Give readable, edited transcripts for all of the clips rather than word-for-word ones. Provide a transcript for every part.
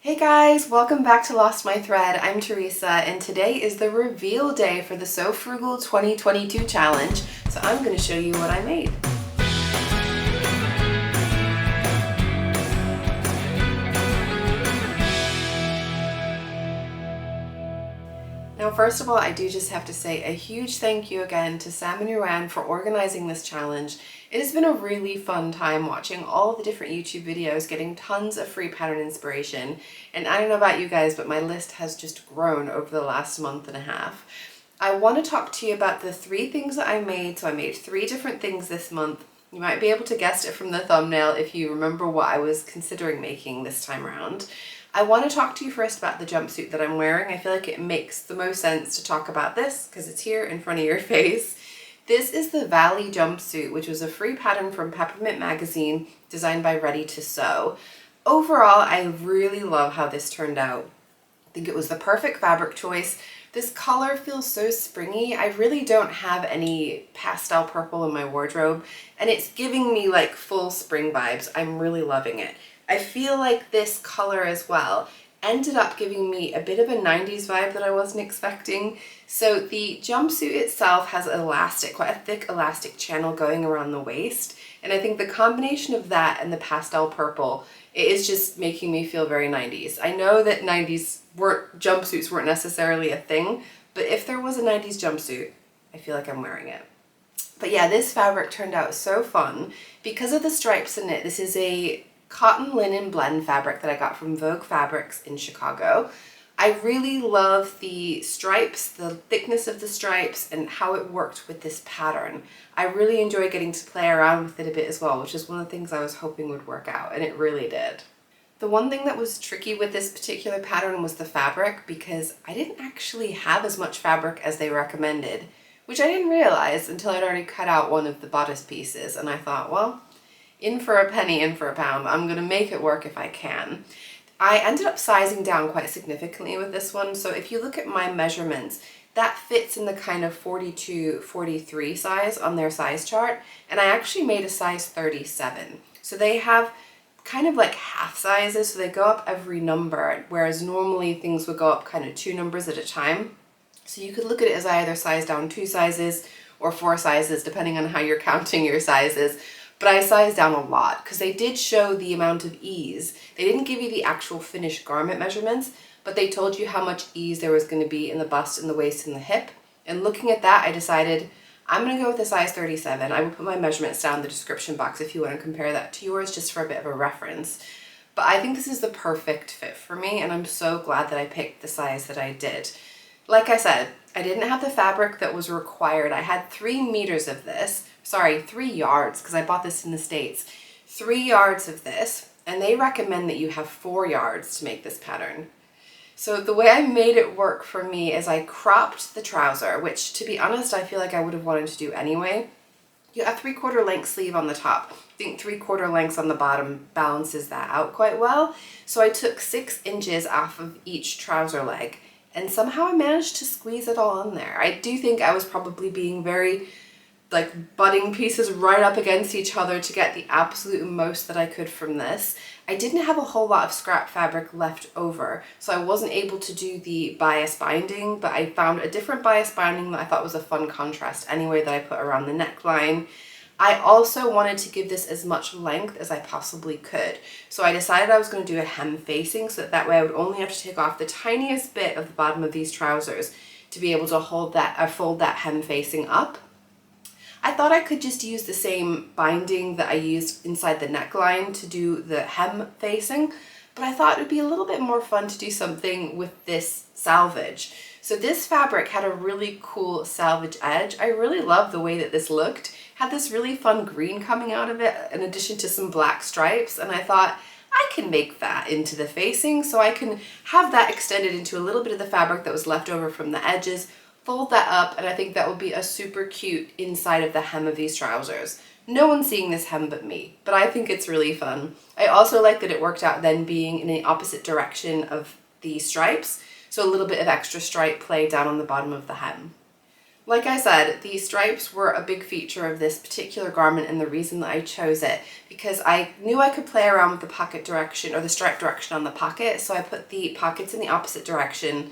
Hey guys, welcome back to Lost My Thread. I'm Teresa and today is the reveal day for the So Frugal 2022 challenge. So I'm going to show you what I made. Now, first of all, I do just have to say a huge thank you again to Sam and Uran for organizing this challenge. It has been a really fun time watching all the different YouTube videos, getting tons of free pattern inspiration. And I don't know about you guys, but my list has just grown over the last month and a half. I want to talk to you about the 3 things that I made. So I made 3 different things this month. You might be able to guess it from the thumbnail if you remember what I was considering making this time around. I want to talk to you first about the jumpsuit that I'm wearing. I feel like it makes the most sense to talk about this because it's here in front of your face. This is the Valley jumpsuit, which was a free pattern from Peppermint magazine designed by Ready to Sew. Overall, I really love how this turned out. I think it was the perfect fabric choice. This color feels so springy. I really don't have any pastel purple in my wardrobe, and it's giving me like full spring vibes. I'm really loving it. I feel like this color as well ended up giving me a bit of a 90s vibe that I wasn't expecting. So the jumpsuit itself has elastic, quite a thick elastic channel going around the waist. And I think the combination of that and the pastel purple, it is just making me feel very 90s. I know that 90s jumpsuits weren't necessarily a thing, but if there was a 90s jumpsuit, I feel like I'm wearing it. But yeah, this fabric turned out so fun because of the stripes in it. This is a cotton linen blend fabric that I got from Vogue Fabrics in Chicago. I really love the stripes, the thickness of the stripes, and how it worked with this pattern. I really enjoy getting to play around with it a bit as well, which is one of the things I was hoping would work out, and it really did. The one thing that was tricky with this particular pattern was the fabric, because I didn't actually have as much fabric as they recommended, which I didn't realize until I'd already cut out one of the bodice pieces, and I thought, well, in for a penny, in for a pound. I'm gonna make it work if I can. I ended up sizing down quite significantly with this one. So if you look at my measurements, that fits in the kind of 42-43 size on their size chart. And I actually made a size 37. So they have kind of like half sizes. So they go up every number, whereas normally things would go up kind of 2 numbers at a time. So you could look at it as I either size down 2 sizes or 4 sizes, depending on how you're counting your sizes. But I sized down a lot because they did show the amount of ease. They didn't give you the actual finished garment measurements, but they told you how much ease there was going to be in the bust, in the waist, and the hip. And looking at that, I decided I'm going to go with a size 37. I will put my measurements down in the description box if you want to compare that to yours, just for a bit of a reference. But I think this is the perfect fit for me, and I'm so glad that I picked the size that I did. Like I said, I didn't have the fabric that was required. I had 3 meters of this. Sorry, 3 yards, because I bought this in the States. 3 yards of this, and they recommend that you have 4 yards to make this pattern. So the way I made it work for me is I cropped the trouser, which to be honest, I feel like I would have wanted to do anyway. You have 3/4 length sleeve on the top. I think 3/4 lengths on the bottom balances that out quite well. So I took 6 inches off of each trouser leg, and somehow I managed to squeeze it all in there. I do think I was probably being very butting pieces right up against each other to get the absolute most that I could from this. I didn't have a whole lot of scrap fabric left over, so I wasn't able to do the bias binding, but I found a different bias binding that I thought was a fun contrast anyway that I put around the neckline. I also wanted to give this as much length as I possibly could. So I decided I was going to do a hem facing so that way I would only have to take off the tiniest bit of the bottom of these trousers to be able to hold that, fold that hem facing up. I thought I could just use the same binding that I used inside the neckline to do the hem facing, but I thought it would be a little bit more fun to do something with this salvage. So this fabric had a really cool salvage edge. I really love the way that this looked. Had this really fun green coming out of it in addition to some black stripes, and I thought I can make that into the facing so I can have that extended into a little bit of the fabric that was left over from the edges, fold that up, and I think that would be a super cute inside of the hem of these trousers. No one's seeing this hem but me, but I think it's really fun. I also like that it worked out then being in the opposite direction of the stripes, so a little bit of extra stripe play down on the bottom of the hem. Like I said, the stripes were a big feature of this particular garment and the reason that I chose it, because I knew I could play around with the pocket direction or the stripe direction on the pocket, so I put the pockets in the opposite direction,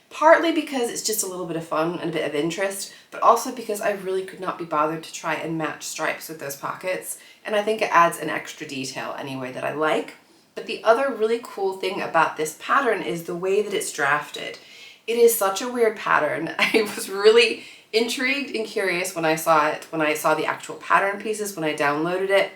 partly because it's just a little bit of fun and a bit of interest, but also because I really could not be bothered to try and match stripes with those pockets, and I think it adds an extra detail anyway that I like. But the other really cool thing about this pattern is the way that it's drafted. It is such a weird pattern. I was really intrigued and curious when I saw it, when I saw the actual pattern pieces, when I downloaded it.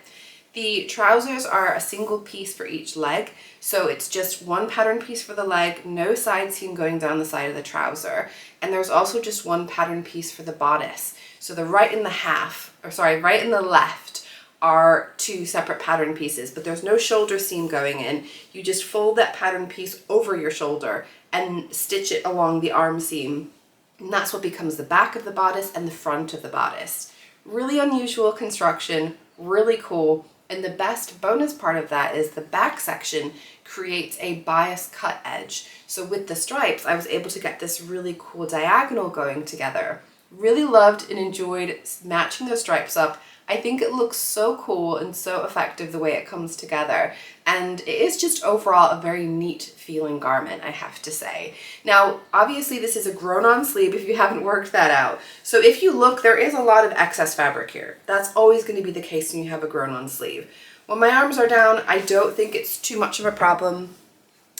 The trousers are a single piece for each leg, so it's just one pattern piece for the leg, no side seam going down the side of the trouser, and there's also just one pattern piece for the bodice. So the right and the left are two separate pattern pieces, but there's no shoulder seam going in. You just fold that pattern piece over your shoulder and stitch it along the arm seam. And that's what becomes the back of the bodice and the front of the bodice. Really unusual construction, really cool. And the best bonus part of that is the back section creates a bias cut edge. So with the stripes, I was able to get this really cool diagonal going together. Really loved and enjoyed matching those stripes up. I think it looks so cool and so effective the way it comes together, and it is just overall a very neat feeling garment, I have to say. Now, obviously this is a grown-on sleeve if you haven't worked that out. So if you look, there is a lot of excess fabric here. That's always going to be the case when you have a grown-on sleeve. When my arms are down, I don't think it's too much of a problem.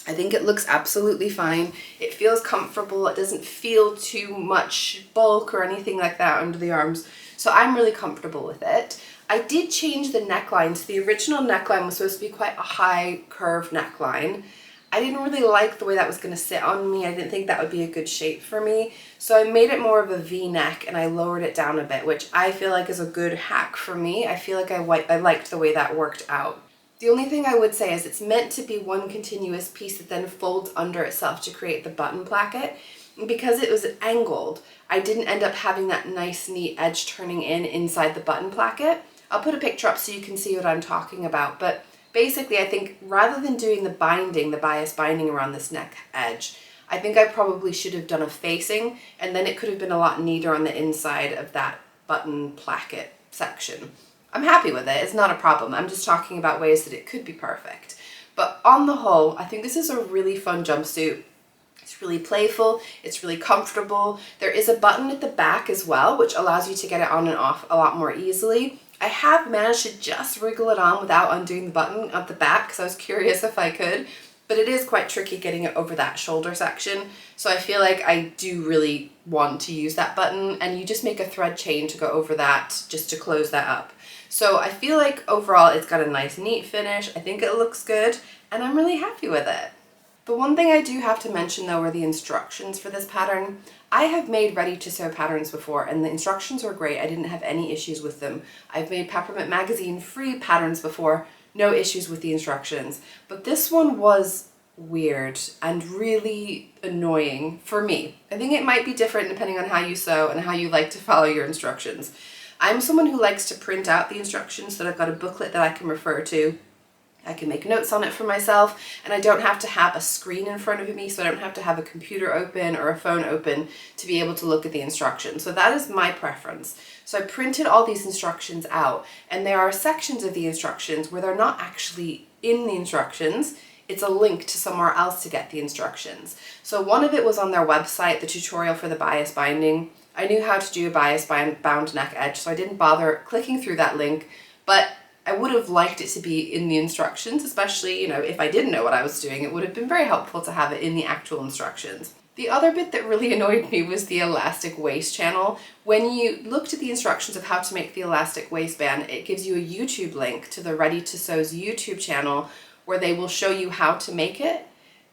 I think it looks absolutely fine. It feels comfortable. It doesn't feel too much bulk or anything like that under the arms. So I'm really comfortable with it. I did change the neckline. So the original neckline was supposed to be quite a high curved neckline. I didn't really like the way that was going to sit on me. I didn't think that would be a good shape for me. So I made it more of a V-neck and I lowered it down a bit, which I feel like is a good hack for me. I feel like I liked the way that worked out. The only thing I would say is it's meant to be one continuous piece that then folds under itself to create the button placket. And because it was angled, I didn't end up having that nice neat edge turning in inside the button placket. I'll put a picture up so you can see what I'm talking about, but basically I think rather than doing the binding, the bias binding around this neck edge, I think I probably should have done a facing, and then it could have been a lot neater on the inside of that button placket section. I'm happy with it, it's not a problem. I'm just talking about ways that it could be perfect. But on the whole, I think this is a really fun jumpsuit. It's really playful, it's really comfortable. There is a button at the back as well, which allows you to get it on and off a lot more easily. I have managed to just wriggle it on without undoing the button at the back because I was curious if I could, but it is quite tricky getting it over that shoulder section. So I feel like I do really want to use that button, and you just make a thread chain to go over that just to close that up. So I feel like overall it's got a nice neat finish. I think it looks good and I'm really happy with it. The one thing I do have to mention though are the instructions for this pattern. I have made ready to sew patterns before and the instructions were great. I didn't have any issues with them. I've made Peppermint magazine free patterns before, no issues with the instructions. But this one was weird and really annoying for me. I think it might be different depending on how you sew and how you like to follow your instructions. I'm someone who likes to print out the instructions so that I've got a booklet that I can refer to. I can make notes on it for myself, and I don't have to have a screen in front of me, so I don't have to have a computer open or a phone open to be able to look at the instructions. So that is my preference. So I printed all these instructions out, and there are sections of the instructions where they're not actually in the instructions. It's a link to somewhere else to get the instructions. So one of it was on their website, the tutorial for the bias binding. I knew how to do a bias bound neck edge, so I didn't bother clicking through that link, but I would have liked it to be in the instructions, especially, you know, if I didn't know what I was doing, it would have been very helpful to have it in the actual instructions. The other bit that really annoyed me was the elastic waist channel. When you looked at the instructions of how to make the elastic waistband, it gives you a YouTube link to the Ready to Sew's YouTube channel where they will show you how to make it.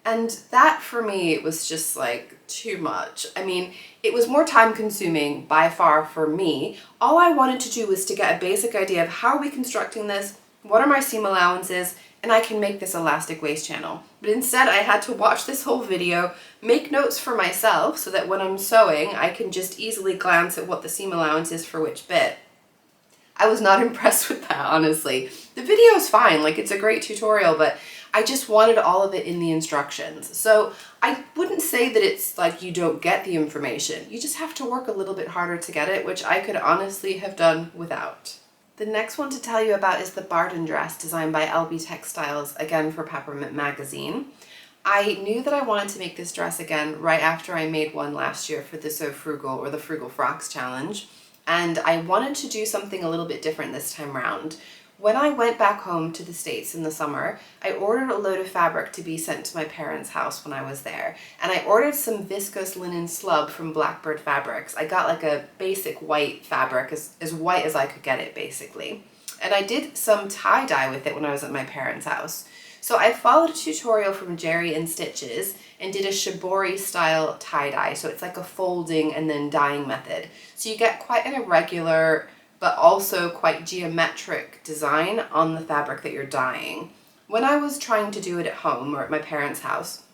And that for me, it was just like too much. I mean, it was more time consuming by far for me. All I wanted to do was to get a basic idea of how are we constructing this, what are my seam allowances, and I can make this elastic waist channel. But instead I had to watch this whole video, make notes for myself so that when I'm sewing, I can just easily glance at what the seam allowance is for which bit. I was not impressed with that, honestly. The video is fine, like it's a great tutorial, but I just wanted all of it in the instructions. So I wouldn't say that it's like you don't get the information. You just have to work a little bit harder to get it, which I could honestly have done without. The next one to tell you about is the Bardon dress designed by Elbe Textiles, again for Peppermint magazine. I knew that I wanted to make this dress again right after I made one last year for the So Frugal or the Frugal Frocks Challenge, and I wanted to do something a little bit different this time around. When I went back home to the States in the summer, I ordered a load of fabric to be sent to my parents' house when I was there, and I ordered some viscose linen slub from Blackbird Fabrics. I got like a basic white fabric, as white as I could get it basically. And I did some tie-dye with it when I was at my parents' house. So I followed a tutorial from Jerry and Stitches and did a shibori style tie-dye. So it's like a folding and then dyeing method. So you get quite an irregular but also quite geometric design on the fabric that you're dyeing. When I was trying to do it at home or at my parents' house,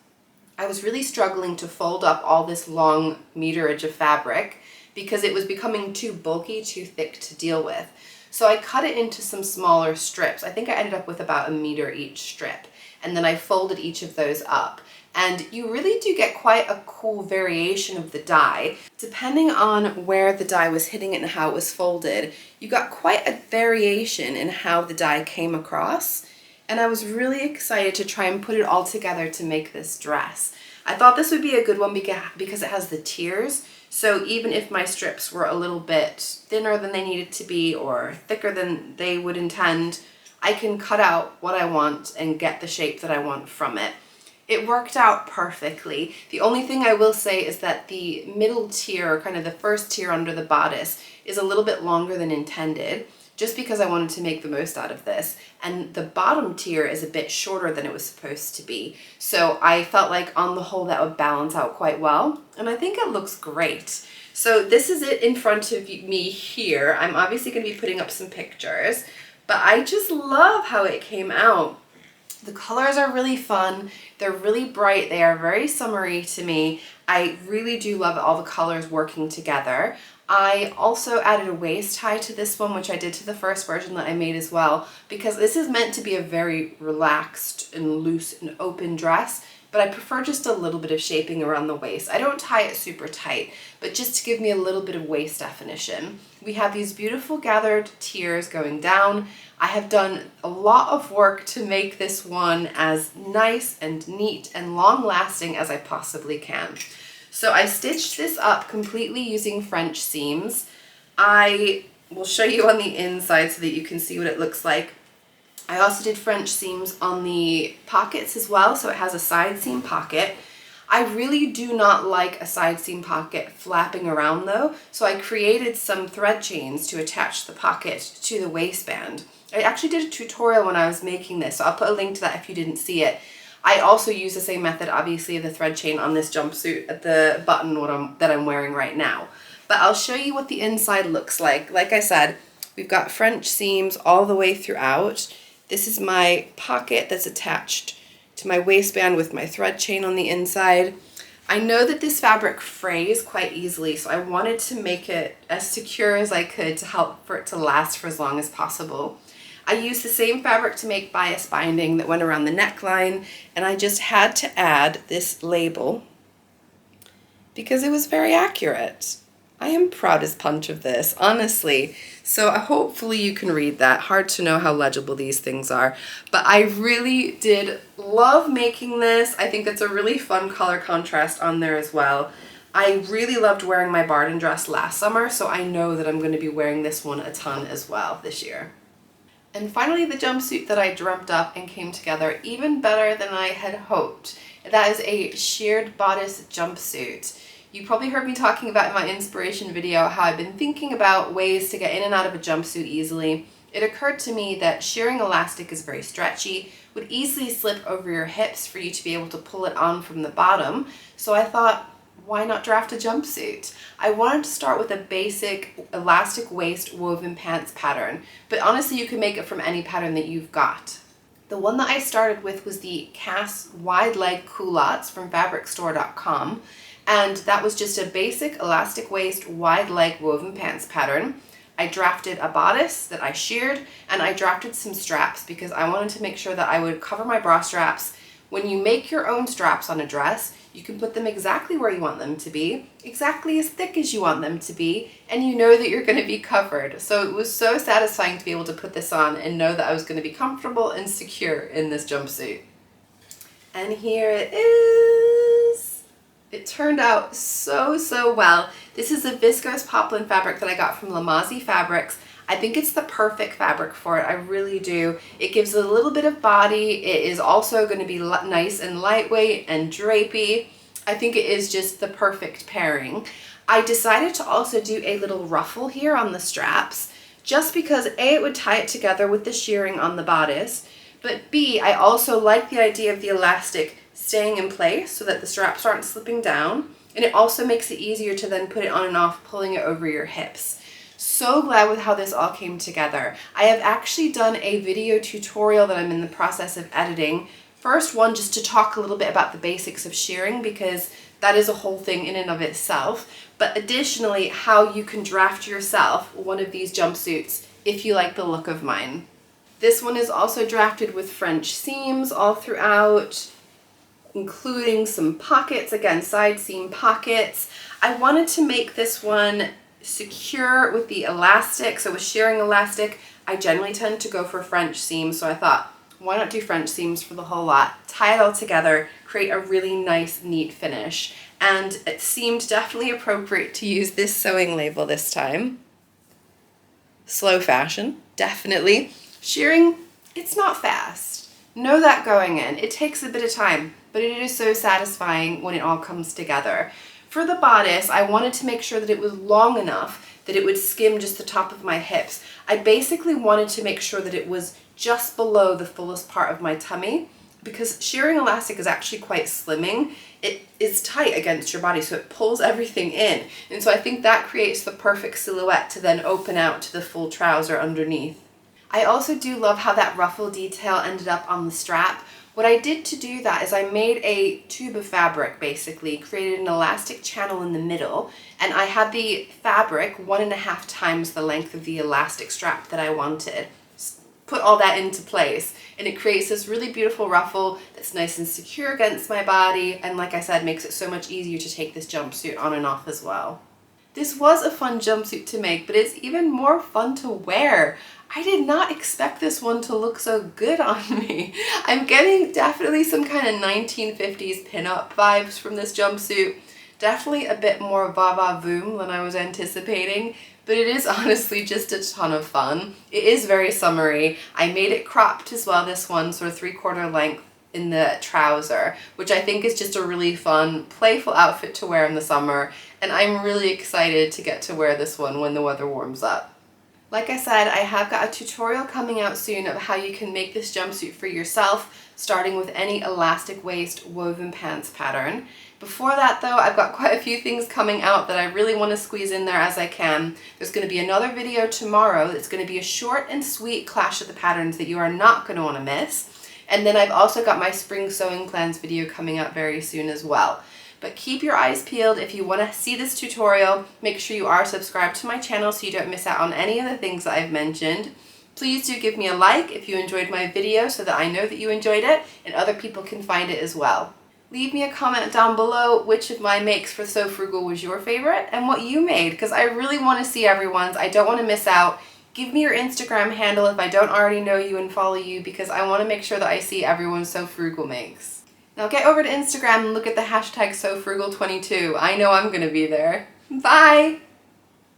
I was really struggling to fold up all this long meterage of fabric because it was becoming too bulky, too thick to deal with. So I cut it into some smaller strips. I think I ended up with about 1 meter each strip, and then I folded each of those up. And you really do get quite a cool variation of the dye. Depending on where the dye was hitting it and how it was folded, you got quite a variation in how the dye came across. And I was really excited to try and put it all together to make this dress. I thought this would be a good one because it has the tiers. So even if my strips were a little bit thinner than they needed to be or thicker than they would intend, I can cut out what I want and get the shape that I want from it. It worked out perfectly. The only thing I will say is that the middle tier, kind of the first tier under the bodice, is a little bit longer than intended, just because I wanted to make the most out of this. And the bottom tier is a bit shorter than it was supposed to be. So I felt like on the whole that would balance out quite well. And I think it looks great. So this is it in front of me here. I'm obviously going to be putting up some pictures, but I just love how it came out. The colors are really fun. They're really bright. They are very summery to me. I really do love all the colors working together. I also added a waist tie to this one, which I did to the first version that I made as well, because this is meant to be a very relaxed and loose and open dress, but I prefer just a little bit of shaping around the waist. I don't tie it super tight, but just to give me a little bit of waist definition. We have these beautiful gathered tiers going down. I have done a lot of work to make this one as nice and neat and long-lasting as I possibly can. So I stitched this up completely using French seams. I will show you on the inside so that you can see what it looks like. I also did French seams on the pockets as well, so it has a side seam pocket. I really do not like a side seam pocket flapping around though, so I created some thread chains to attach the pocket to the waistband. I actually did a tutorial when I was making this, so I'll put a link to that if you didn't see it. I also use the same method, obviously, of the thread chain on this jumpsuit at the button that I'm wearing right now. But I'll show you what the inside looks like. Like I said, we've got French seams all the way throughout. This is my pocket that's attached to my waistband with my thread chain on the inside. I know that this fabric frays quite easily, so I wanted to make it as secure as I could to help for it to last for as long as possible. I used the same fabric to make bias binding that went around the neckline, and I just had to add this label because it was very accurate. I am proud as punch of this, honestly. So hopefully you can read that. Hard to know how legible these things are, but I really did love making this. I think it's a really fun color contrast on there as well. I really loved wearing my Bardon dress last summer, so I know that I'm going to be wearing this one a ton as well this year. And finally, the jumpsuit that I dreamt up and came together even better than I had hoped. That is a Shirred bodice jumpsuit. You probably heard me talking about in my inspiration video how I've been thinking about ways to get in and out of a jumpsuit easily. It occurred to me that shearing elastic is very stretchy, would easily slip over your hips for you to be able to pull it on from the bottom. So I thought, why not draft a jumpsuit? I wanted to start with a basic elastic waist woven pants pattern, but honestly you can make it from any pattern that you've got. The one that I started with was the Cass wide leg culottes from fabricstore.com, and that was just a basic elastic waist wide leg woven pants pattern. I drafted a bodice that I sheared, and I drafted some straps because I wanted to make sure that I would cover my bra straps. When you make your own straps on a dress, you can put them exactly where you want them to be, exactly as thick as you want them to be, and you know that you're going to be covered. So it was so satisfying to be able to put this on and know that I was going to be comfortable and secure in this jumpsuit. And here it is. It turned out so well. This is a viscose poplin fabric that I got from Lamazi Fabrics. I think it's the perfect fabric for it, I really do. It gives a little bit of body. It is also going to be nice and lightweight and drapey. I think it is just the perfect pairing. I decided to also do a little ruffle here on the straps, just because A, it would tie it together with the shearing on the bodice, but B, I also like the idea of the elastic staying in place so that the straps aren't slipping down, and it also makes it easier to then put it on and off, pulling it over your hips. So glad with how this all came together. I have actually done a video tutorial that I'm in the process of editing. First one, just to talk a little bit about the basics of shearing, because that is a whole thing in and of itself. But additionally, how you can draft yourself one of these jumpsuits if you like the look of mine. This one is also drafted with French seams all throughout, including some pockets, again, side seam pockets. I wanted to make this one secure with the elastic. So with shearing elastic, I generally tend to go for French seams. So I thought, why not do French seams for the whole lot? Tie it all together, create a really nice, neat finish. And it seemed definitely appropriate to use this sewing label this time. Slow fashion, definitely. Shearing, it's not fast. Know that going in. It takes a bit of time, but it is so satisfying when it all comes together. For the bodice, I wanted to make sure that it was long enough that it would skim just the top of my hips. I basically wanted to make sure that it was just below the fullest part of my tummy, because shearing elastic is actually quite slimming. It is tight against your body, so it pulls everything in. And so I think that creates the perfect silhouette to then open out to the full trouser underneath. I also do love how that ruffle detail ended up on the strap. What I did to do that is I made a tube of fabric, basically, created an elastic channel in the middle, and I had the fabric 1.5 times the length of the elastic strap that I wanted. Put all that into place, and it creates this really beautiful ruffle that's nice and secure against my body, and like I said, makes it so much easier to take this jumpsuit on and off as well. This was a fun jumpsuit to make, but it's even more fun to wear. I did not expect this one to look so good on me. I'm getting definitely some kind of 1950s pinup vibes from this jumpsuit. Definitely a bit more va-va-voom than I was anticipating, but it is honestly just a ton of fun. It is very summery. I made it cropped as well, this one, sort of 3/4 length in the trouser, which I think is just a really fun, playful outfit to wear in the summer, and I'm really excited to get to wear this one when the weather warms up. Like I said, I have got a tutorial coming out soon of how you can make this jumpsuit for yourself, starting with any elastic waist woven pants pattern. Before that though, I've got quite a few things coming out that I really want to squeeze in there as I can. There's going to be another video tomorrow that's going to be a short and sweet clash of the patterns that you are not going to want to miss. And then I've also got my spring sewing plans video coming out very soon as well. But keep your eyes peeled if you want to see this tutorial. Make sure you are subscribed to my channel so you don't miss out on any of the things that I've mentioned. Please do give me a like if you enjoyed my video so that I know that you enjoyed it and other people can find it as well. Leave me a comment down below which of my makes for So Frugal was your favorite and what you made, because I really want to see everyone's. I don't want to miss out. Give me your Instagram handle if I don't already know you and follow you, because I want to make sure that I see everyone's So Frugal makes. Now get over to Instagram and look at the hashtag SoFrugal22. I know I'm going to be there. Bye!